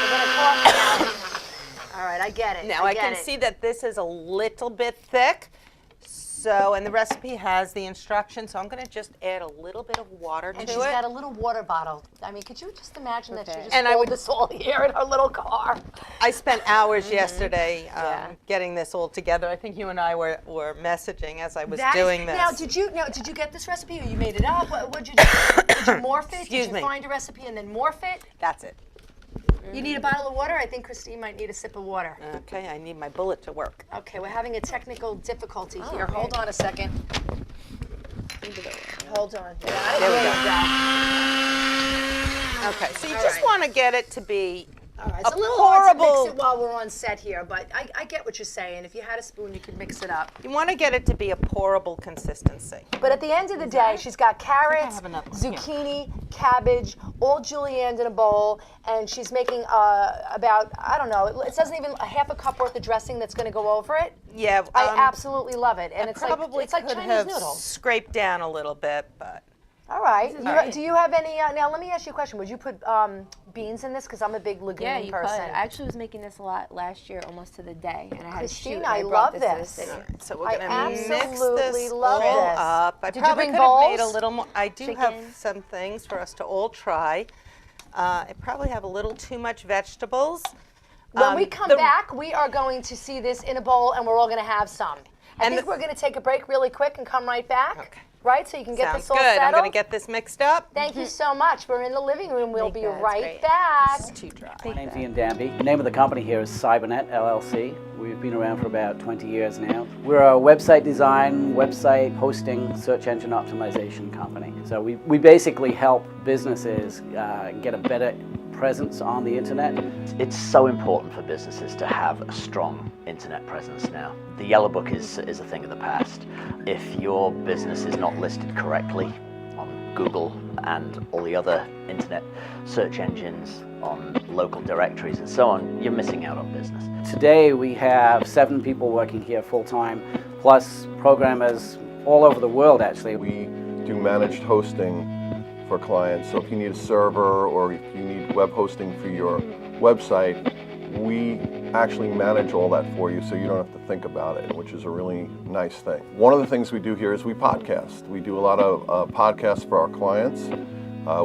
We're gonna talk now. All right, I get it. Now I get can it. see that this is a little bit thick. So, and the recipe has the instructions, so I'm going to just add a little bit of water And to she's it. got a little water bottle. I mean, could you just imagine that she just And I pulled would- this all here in her little car? I spent hours yesterday Yeah. getting this all together. I think you and I were messaging as I was doing this. Now, did you get this recipe or you made it up? What'd you do? Did you morph it? Excuse did you me. find a recipe and then morph it? That's it. You need a bottle of water? I think Christine might need a sip of water. Okay, I need my bullet to work. Okay, we're having a technical difficulty here. Hold on a second. Hold on. There we go. Okay, so you just want to get it to be All right, it's a little hard to mix it while we're on set here, but I get what you're saying. If you had a spoon, you could mix it up. You want to get it to be a pourable consistency. But at the end of the day, she's got carrots, have another one. zucchini, cabbage, all julienned in a bowl, and she's making about, I don't know, it says even a half a cup worth of dressing that's going to go over it. Yeah, I absolutely love it, and it's probably like could Chinese have noodles. scraped down a little bit, but All right. right. Do you have any? Now, let me ask you a question. Would you put beans in this? Because I'm a big legume Yeah, you person. could. I actually was making this a lot last year, almost to the day, and I had Christine, to shoot. And I brought love this. this. To the city. so we're I gonna mix absolutely this love all this. up. I Did you probably bring could have made a bowls? little more. I do have Chicken? some things for us to all try. I probably have a little too much vegetables. When we come back, we are going to see this in a bowl, and we're all going to have some. I And think the- we're going to take a break really quick and come right back. Okay. Right, so you can get Sounds this all good. settled. I'm going to get this mixed up. Thank you so much. We're in the living room. We'll be That's right great. back. It's too dry. My name's Ian Danby. The name of the company here is Cybernet LLC. We've been around for about 20 years now. We're a website design, website hosting, search engine optimization company. So we basically help businesses get a better presence on the internet. It's so important for businesses to have a strong internet presence now. The Yellow Book is a thing of the past. If your business is not listed correctly on Google and all the other internet search engines, on local directories and so on, you're missing out on business. Today we have 7 people working here full-time, plus programmers all over the world actually. We do managed hosting for clients. So if you need a server or if you need web hosting for your website, we actually manage all that for you so you don't have to think about it, which is a really nice thing. One of the things we do here is we podcast. We do a lot of podcasts for our clients.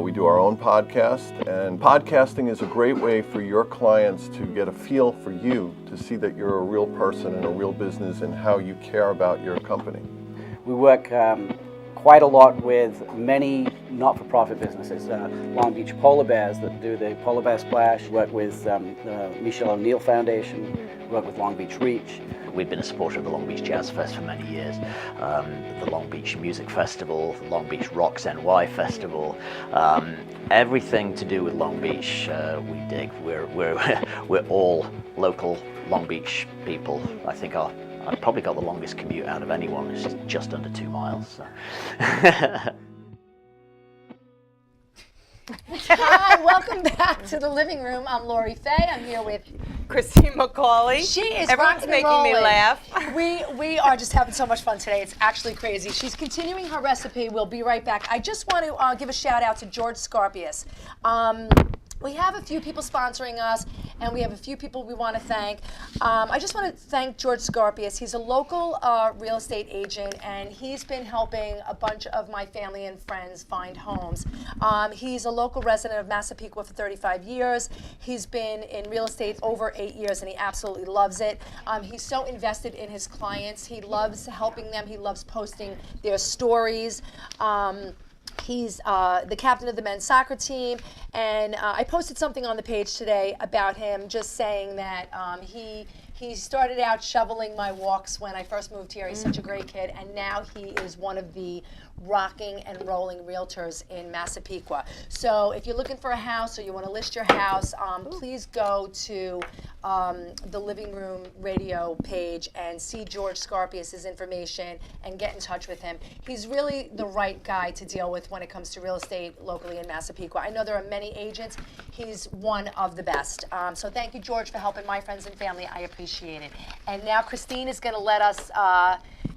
We do our own podcast, and podcasting is a great way for your clients to get a feel for you, to see that you're a real person and a real business and how you care about your company. We work quite a lot with many not-for-profit businesses. Long Beach Polar Bears that do the Polar Bear Splash, work with the Michelle O'Neill Foundation, work with Long Beach Reach. We've been a supporter of the Long Beach Jazz Fest for many years, the Long Beach Music Festival, the Long Beach Rocks NY Festival, everything to do with Long Beach we dig. We're all local Long Beach people. I think I've probably got the longest commute out of anyone. It's just under 2 miles. So. Hi, welcome back to the living room. I'm Lori Fay. I'm here with Christine McCauley. She is Everyone's rocking and making me rolling. laugh. We are just having so much fun today. It's actually crazy. She's continuing her recipe. We'll be right back. I just want to give a shout out to George Scarpius. We have a few people sponsoring us, and we have a few people we want to thank. I just want to thank George Scarpius. He's a local real estate agent, and he's been helping a bunch of my family and friends find homes. He's a local resident of Massapequa for 35 years. He's been in real estate over 8 years, and he absolutely loves it. He's so invested in his clients. He loves helping them. He loves posting their stories. He's the captain of the men's soccer team, and I posted something on the page today about him, just saying that he started out shoveling my walks when I first moved here. He's such a great kid, and now he is one of the rocking and rolling realtors in Massapequa. So if you're looking for a house or you want to list your house, please go to the Living Room Radio page and see George Scarpius' information and get in touch with him. He's really the right guy to deal with when it comes to real estate locally in Massapequa. I know there are many agents. He's one of the best. So thank you, George, for helping my friends and family. I appreciate it. And now Christine is going to let us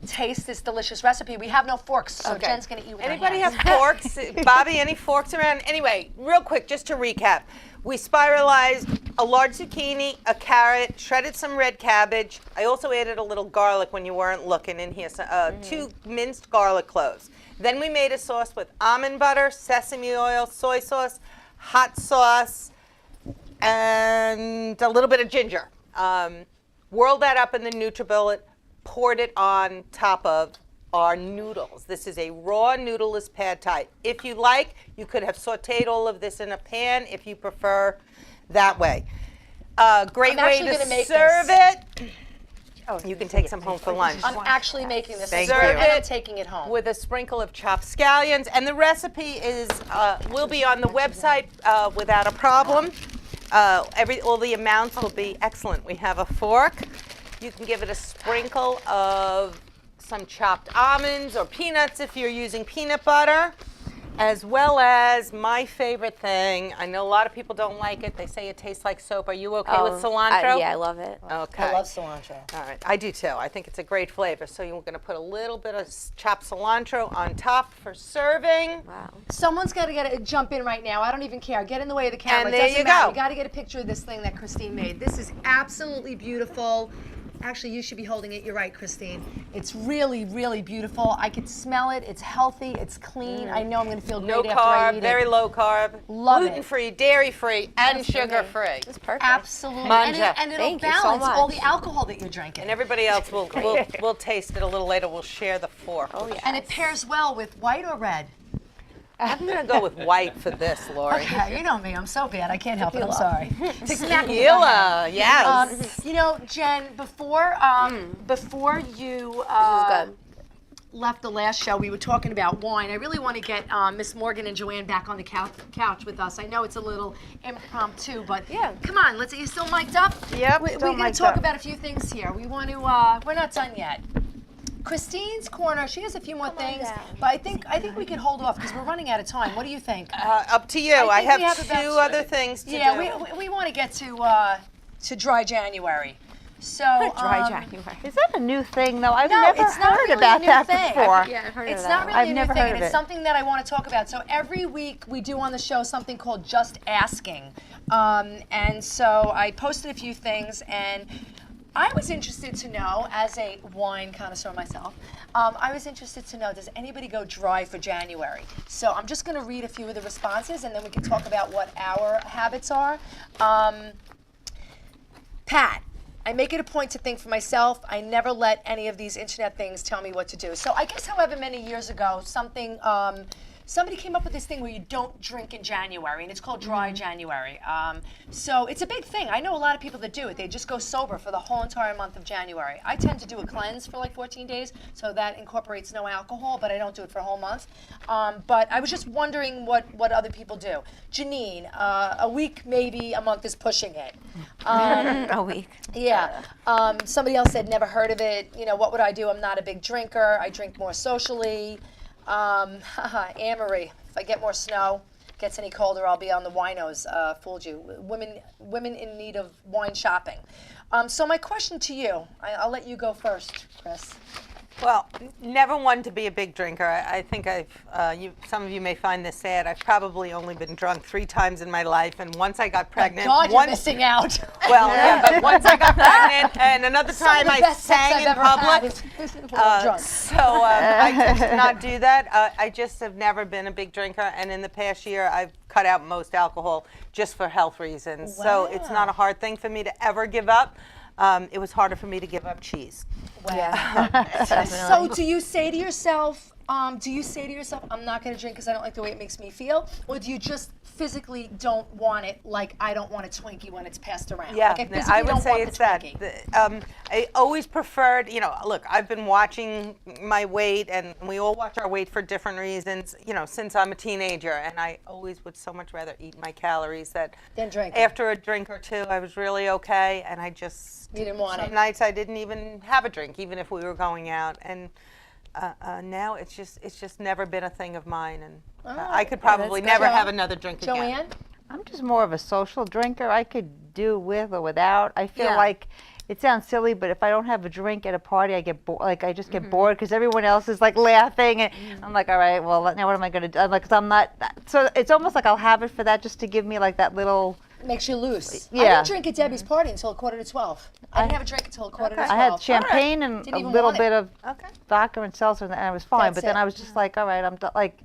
taste this delicious recipe. We have no forks, so Jen's going to eat with Anybody her have hands. forks? Bobby, any forks around? Anyway, real quick, just to recap. We spiralized a large zucchini, a carrot, shredded some red cabbage. I also added a little garlic when you weren't looking in here, so, 2 minced garlic cloves. Then we made a sauce with almond butter, sesame oil, soy sauce, hot sauce, and a little bit of ginger. Whirled that up in the NutriBullet, poured it on top of our noodles. This is a raw noodleless pad thai. If you like, you could have sauteed all of this in a pan if you prefer that way. Great way to serve it. You can take some home for lunch. I'm actually making this. Thank Serve you. it and take it home. With a sprinkle of chopped scallions. And the recipe is will be on the website without a problem. All the amounts will be excellent. We have a fork. You can give it a sprinkle of some chopped almonds or peanuts if you're using peanut butter, as well as my favorite thing. I know a lot of people don't like it. They say it tastes like soap. Are you okay with cilantro? Yeah, I love it. Okay. I love cilantro. All right, I do too. I think it's a great flavor. So you're going to put a little bit of chopped cilantro on top for serving. Wow. Someone's got to jump in right now. I don't even care. Get in the way of the camera. And It there doesn't you matter. go. You got to get a picture of this thing that Christine made. This is absolutely beautiful. Actually, you should be holding it. You're right, Christine. It's really, really beautiful. I could smell it. It's healthy. It's clean. I know I'm going to feel No great after I carb, eat very it. low carb, Love it. gluten-free, dairy-free, and That's for me. sugar-free. It's perfect. Absolutely. Manja. And it'll Thank you so balance all much. the alcohol that you're drinking. And everybody else will taste it a little later. We'll share the fork. Oh, yeah. And it pairs well with white or red. I'm going to go with white for this, Lori. Okay, you know me. I'm so bad. I can't help it. I'm sorry. Tequila, yes. You know, Jen, before you This is good. left the last show, we were talking about wine. I really want to get Miss Morgan and Joanne back on the couch with us. I know it's a little impromptu, but Yeah. come on, are you still mic'd up? Yep, We're still going to mic'd talk up. about a few things here. We want to. We're not done yet. Christine's corner. She has a few more things, down. but I think we can hold off because we're running out of time. What do you think? Up to you. I think we have have about two other things to Yeah, do. we want to get to dry January. So Dry January. Is that a new thing, though? I've No, never it's not heard really about a new that thing. before. Yeah, I've heard It's of not that. really I've a new never thing, heard and of it's it. something that I want to talk about. So every week we do on the show something called Just Asking. And so I posted a few things, and I was interested to know, as a wine connoisseur myself, I was interested to know, does anybody go dry for January? So I'm just going to read a few of the responses, and then we can talk about what our habits are. Pat, I make it a point to think for myself. I never let any of these internet things tell me what to do. So I guess however many years ago, somebody came up with this thing where you don't drink in January, and it's called dry January. So it's a big thing. I know a lot of people that do it. They just go sober for the whole entire month of January. I tend to do a cleanse for like 14 days, so that incorporates no alcohol, but I don't do it for a whole month. But I was just wondering what other people do. Janine, a week, maybe a month is pushing it. A week. Yeah. Somebody else said, never heard of it. You know, what would I do? I'm not a big drinker. I drink more socially. Anne-Marie, if I get more snow, gets any colder, I'll be on the winos. Fooled you. Women in need of wine shopping. So my question to you, I'll let you go first, Chris. Well, never one to be a big drinker. I think some of you may find this sad. I've probably only been drunk 3 times in my life, and once I got pregnant. God, you're missing out. Well, yeah, but once I got pregnant, and another time I sang in public. So I tend to not do that. I just have never been a big drinker, and in the past year, I've cut out most alcohol just for health reasons. Wow. So it's not a hard thing for me to ever give up. It was harder for me to give up cheese. So do you say to yourself, I'm not going to drink because I don't like the way it makes me feel? Or do you just physically don't want it, like I don't want a Twinkie when it's passed around? Yeah, Like I would don't say want it's the that. Twinkie. I always preferred, look, I've been watching my weight, and we all watch our weight for different reasons, since I'm a teenager, and I always would so much rather eat my calories that Than drink. after a drink or two, I was really okay, and I just, You didn't want some it. nights I didn't even have a drink, even if we were going out, and now it's just never been a thing of mine, and I could probably good. never Jo- have another drink again. Joanne? I'm just more of a social drinker. I could do with or without. I feel Yeah. like it sounds silly, but if I don't have a drink at a party, I get bored. Like I just get bored because everyone else is like laughing, and I'm like, all right, well now what am I gonna do? I'm like, 'cause I'm not. So it's almost like I'll have it for that, just to give me like that little. Makes you loose. I Yeah. didn't drink at Debbie's party until 11:45. I didn't have a drink until 11:45. I had champagne and Didn't a even little want it. bit of Okay. vodka and seltzer, and I was fine. That's but then it. I was just like, all right, I'm like.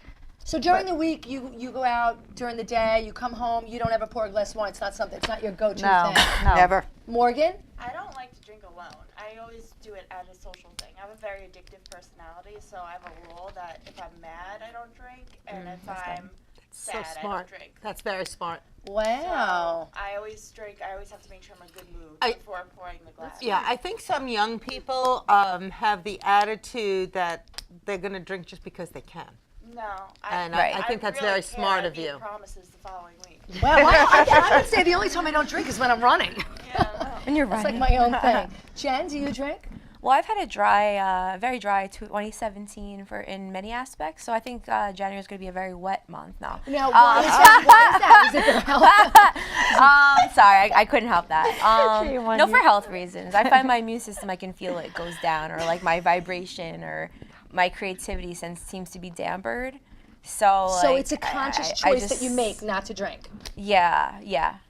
So during the week, you go out during the day, you come home, you don't ever pour a glass of wine. It's not your go-to No, thing. no. Never. Morgan? I don't like to drink alone. I always do it as a social thing. I have a very addictive personality, so I have a rule that if I'm mad, I don't drink, and if I'm sad, I don't drink. That's very smart. Wow. So I always drink. I always have to make sure I'm in a good mood I- before pouring the glass. Yeah, I think some young people have the attitude that they're going to drink just because they can. No, And Right. I think that's really very care. smart I of made you. promises the following week. Well, I would say the only time I don't drink is when I'm running. Yeah. And you're It's right. like my own thing. Jen, do you drink? Well, I've had a very dry 2017 in many aspects. So I think January is going to be a very wet month now. Now, why is that? Is it for health? Sorry, I couldn't help that. Gee, one No, for year. health reasons. I find my immune system, I can feel it goes down, or like my vibration or my creativity seems to be dampered. So So like, it's a conscious I choice that you just- make not to drink. Yeah.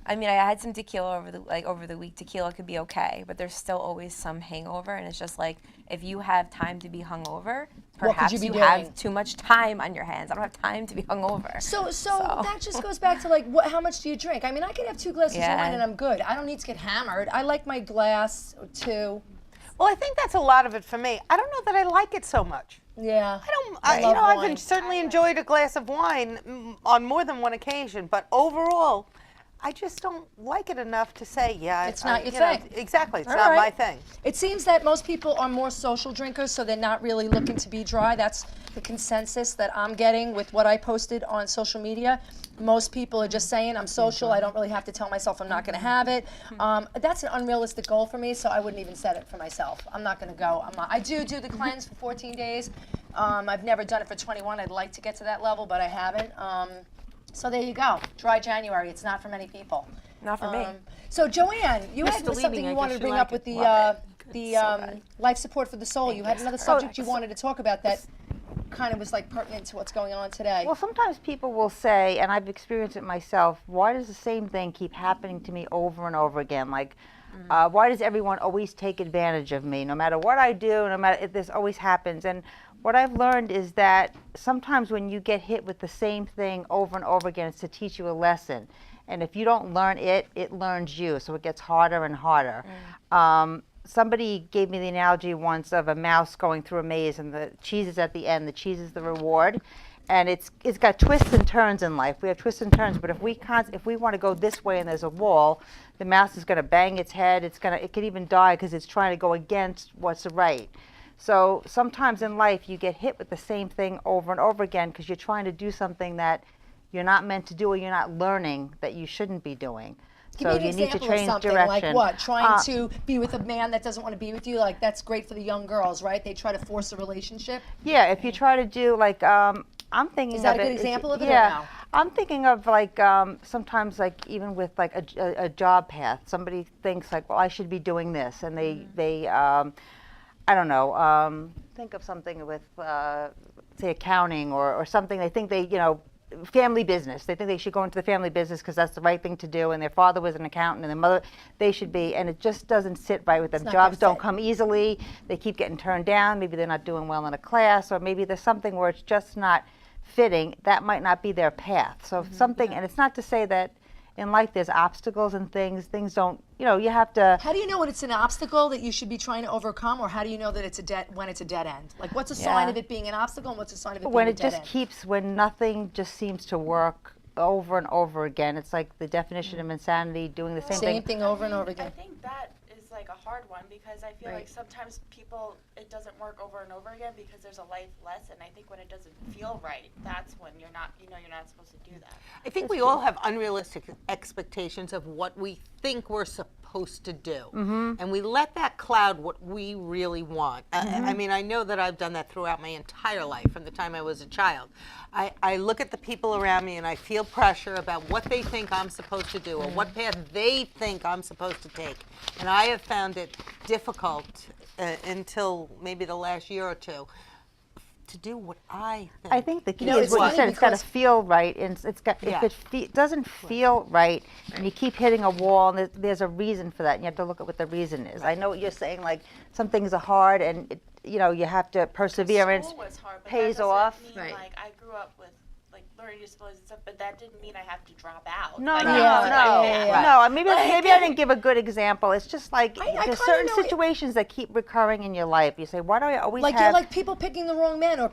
I mean, I had some tequila over the week. Tequila could be okay, but there's still always some hangover, and it's just like if you have time to be hungover, What could perhaps you be you doing? have too much time on your hands. I don't have time to be hungover. So that just goes back to like, how much do you drink? I mean, I could have 2 glasses of Yeah. wine and I'm good. I don't need to get hammered. I like my glass or 2. Well, I think that's a lot of it for me. I don't know that I like it so much. Yeah. I love I've wine. certainly enjoyed a glass of wine on more than one occasion, but overall, I just don't like it enough to say, yeah. It's not your you know, thing. Exactly, it's All not right. my thing. It seems that most people are more social drinkers, so they're not really looking to be dry. That's the consensus that I'm getting with what I posted on social media. Most people are just saying, I'm social, I don't really have to tell myself I'm not going to have it. That's an unrealistic goal for me, so I wouldn't even set it for myself. I'm not going to go. I do the cleanse for 14 days. I've never done it for 21. I'd like to get to that level, but I haven't. So there you go. Dry January. It's not for many people. Not for me. So Joanne, you had Mr. something Leaving, you I wanted guess to bring you up like with it. the Love it. the It's so good. life support for the soul. You had another subject you wanted to talk about that. kind of was like pertinent to what's going on today. Well, sometimes people will say, and I've experienced it myself, why does the same thing keep happening to me over and over again? Like, why does everyone always take advantage of me? No matter what I do, no matter if this always happens. And what I've learned is that sometimes when you get hit with the same thing over and over again, it's to teach you a lesson. And if you don't learn it, it learns you. So it gets harder and harder. Somebody gave me the analogy once of a mouse going through a maze, and the cheese is at the end. The cheese is the reward. And it's got twists and turns in life. We have twists and turns, but if we want to go this way and there's a wall, the mouse is going to bang its head. It could even die because it's trying to go against what's right. So sometimes in life you get hit with the same thing over and over again because you're trying to do something that you're not meant to do, or you're not learning that you shouldn't be doing. Give me an example of something like what? Trying to be with a man that doesn't want to be with you? Like, that's great for the young girls, right? They try to force a relationship. Yeah, if you try to do like, I'm thinking Is that of a good it, example of it yeah, or no? I'm thinking of like sometimes like even with like a job path, somebody thinks like, well, I should be doing this, and they I don't know, think of something with say accounting or something. They think they, family business. They think they should go into the family business because that's the right thing to do, and their father was an accountant and their mother, they should be, and it just doesn't sit right with them. Jobs don't come easily. They keep getting turned down. Maybe they're not doing well in a class, or maybe there's something where it's just not fitting. That might not be their path. So if something, and it's not to say that in life there's obstacles and things don't, you have to. How do you know when it's an obstacle that you should be trying to overcome, or how do you know that when it's a dead end? Like, what's a sign of it being an obstacle, and what's a sign of it When being it a dead just end? keeps, when nothing just seems to work over and over again. It's like the definition of insanity, doing the same thing. over and over again. I think that is like a hard one because I feel like sometimes people, it doesn't work over and over again because there's a life lesson. I think when it doesn't feel right, that's when you're not supposed to do that. I think we all have unrealistic expectations of what we think we're supposed to do. And we let that cloud what we really want. I mean, I know that I've done that throughout my entire life from the time I was a child. I look at the people around me and I feel pressure about what they think I'm supposed to do or what path they think I'm supposed to take. And I have found it difficult until maybe the last year or two to do what I think. I think the key is what you said. It's got to feel right, and if it doesn't feel right, and you keep hitting a wall, and there's a reason for that, and you have to look at what the reason is. I know what you're saying. Like, some things are hard, and you have to perseverance. School was hard, but pays that off. mean, like, I grew up with like learning disabilities and stuff, but that didn't mean I have to drop out. No, Like, no. Maybe I didn't give a good example. It's just like there's certain situations that keep recurring in your life. You say, why do I always like have? You're like people picking the wrong men, or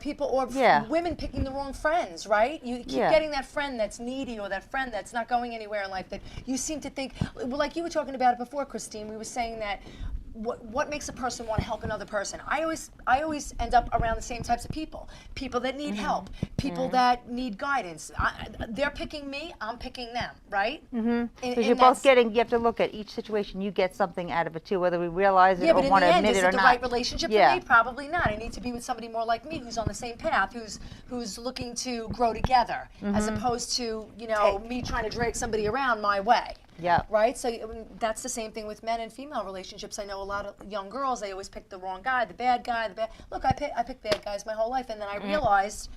women picking the wrong friends, right? You keep getting that friend that's needy, or that friend that's not going anywhere in life that you seem to think. Well, like you were talking about it before, Christine. We were saying that. What makes a person want to help another person? I always end up around the same types of people. People that need help. People that need guidance. They're picking me. I'm picking them. Right? Because you're both getting. You have to look at each situation. You get something out of it too, whether we realize it or want to admit it or not. Is it the right relationship for me? Probably not. I need to be with somebody more like me, who's on the same path, who's looking to grow together, as opposed to me trying to drag somebody around my way. Yeah. Right? So that's the same thing with men and female relationships. I know a lot of young girls, they always pick the wrong guy, the bad guy, Look, I picked bad guys my whole life, and then I realized,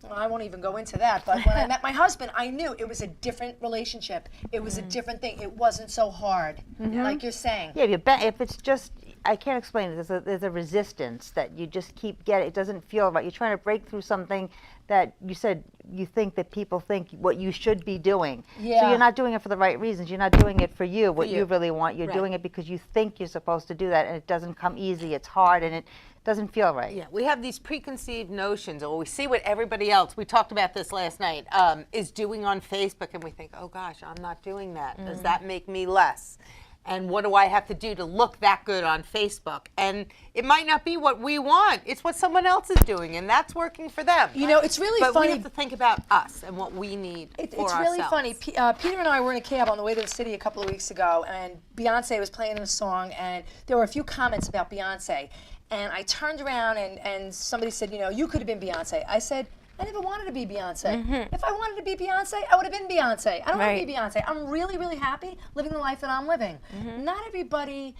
well, I won't even go into that, but when I met my husband, I knew it was a different relationship. It was a different thing. It wasn't so hard, like you're saying. Yeah, if it's just, I can't explain it. There's a resistance that you just keep getting. It doesn't feel right. You're trying to break through something that you said you think that people think what you should be doing. Yeah. So you're not doing it for the right reasons. You're not doing it for you, what you really want. You're doing it because you think you're supposed to do that, and it doesn't come easy. It's hard, and it doesn't feel right. Yeah, we have these preconceived notions, or we see what everybody else, we talked about this last night, is doing on Facebook, and we think, oh gosh, I'm not doing that. Does that make me less? And what do I have to do to look that good on Facebook? And it might not be what we want. It's what someone else is doing, and that's working for them. It's really funny. But we have to think about us and what we need for ourselves. It's really funny. Peter and I were in a cab on the way to the city a couple of weeks ago, and Beyonce was playing a song, and there were a few comments about Beyonce. And I turned around, and somebody said, you could have been Beyonce. I said, I never wanted to be Beyonce. If I wanted to be Beyonce, I would have been Beyonce. I don't want to be Beyonce. I'm really, really happy living the life that I'm living. Not everybody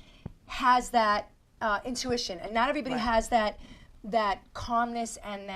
has that intuition, and not everybody has that calmness and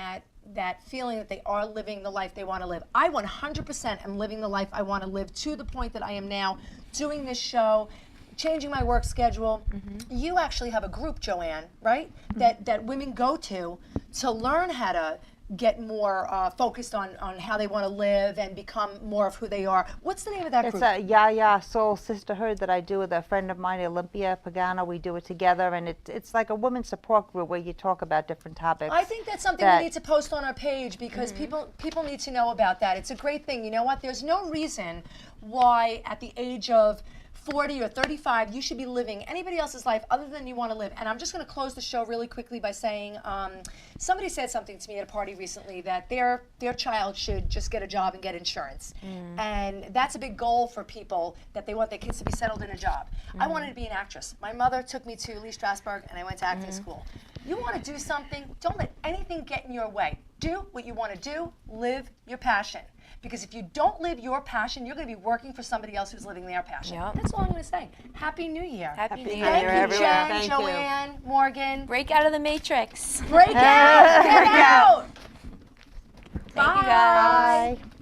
that feeling that they are living the life they want to live. I 100% am living the life I want to live, to the point that I am now doing this show, changing my work schedule. You actually have a group, Joanne, right? That women go to learn how to get more focused on how they want to live and become more of who they are. What's the name of that It's group? a Yaya Soul Sisterhood that I do with a friend of mine, Olympia Pagano. We do it together, and it's like a women's support group where you talk about different topics. I think that's something we need to post on our page, because people need to know about that. It's a great thing. You know what? There's no reason why at the age of 40 or 35 you should be living anybody else's life other than you want to live. And I'm just going to close the show really quickly by saying somebody said something to me at a party recently that their child should just get a job and get insurance. And that's a big goal for people, that they want their kids to be settled in a job. I wanted to be an actress. My mother took me to Lee Strasberg and I went to acting school. You want to do something, don't let anything get in your way. Do what you want to do, live your passion. Because if you don't live your passion, you're going to be working for somebody else who's living their passion. Yep. That's all I'm going to say. Happy New Year. Happy New Year. Thank you, everyone. Jen, Thank you. Joanne, Morgan. Break out of the matrix. Break out. Get out. Thank you guys. Bye.